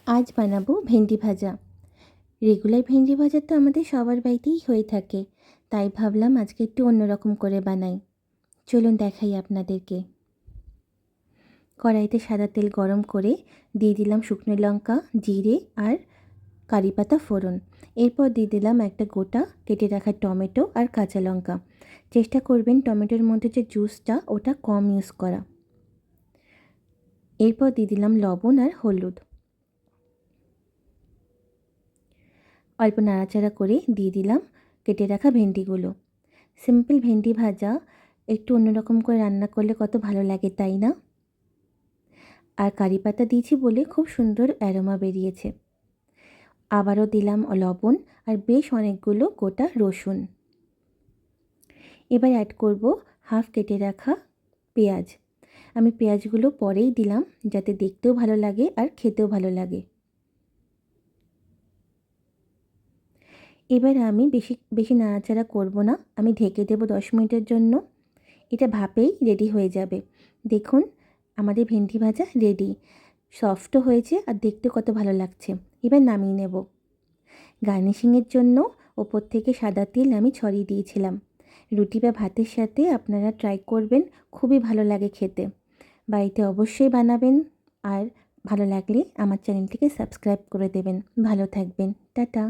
আজ বানাবো ভেন্ডি ভাজা। রেগুলার ভেন্ডি ভাজা তো আমাদের সবার বাড়িতেই হয়ে থাকে, তাই ভাবলাম আজকে একটু অন্যরকম করে বানাই। চলুন দেখাই আপনাদেরকে। কড়াইতে সাদা তেল গরম করে দিয়ে দিলাম শুকনো লঙ্কা, জিরে আর কারি পাতা ফোড়ন। এরপর দিয়ে দিলাম একটা গোটা কেটে রাখা টমেটো আর কাঁচা লঙ্কা। চেষ্টা করবেন টমেটোর মধ্যে যে জুসটা ওটা কম ইউজ করা। এরপর দিয়ে দিলাম লবণ আর হলুদ। অল্প নাড়াচাড়া করে দিয়ে দিলাম কেটে রাখা ভেন্ডিগুলো। সিম্পল ভেন্ডি ভাজা একটু অন্যরকম করে রান্না করলে কত ভালো লাগে, তাই না? আর কারি পাতা দিয়েছি বলে খুব সুন্দর অ্যারোমা বেরিয়েছে। আবারও দিলাম লবণ আর বেশ অনেকগুলো গোটা রসুন। এবার অ্যাড করব হাফ কেটে রাখা পেঁয়াজ। আমি পেঁয়াজগুলো পরেই দিলাম যাতে দেখতেও ভালো লাগে আর খেতেও ভালো লাগে। এবার আমি বেশি নাড়াচাড়া করব না, আমি ঢেকে দেবো 10 মিনিটের জন্য। এটা ভাপেই রেডি হয়ে যাবে। দেখুন আমাদের ভেন্ডি ভাজা রেডি। সফটও হয়েছে আর দেখতে কত ভালো লাগছে। এবার নামিয়ে নেব। গার্নিশিংয়ের জন্য ওপর থেকে সাদা তিল আমি ছড়িয়ে দিয়েছিলাম। রুটি বা ভাতের সাথে আপনারা ট্রাই করবেন, খুবই ভালো লাগে খেতে। বাড়িতে অবশ্যই বানাবেন আর ভালো লাগলে আমার চ্যানেলটিকে সাবস্ক্রাইব করে দেবেন। ভালো থাকবেন। টাটা।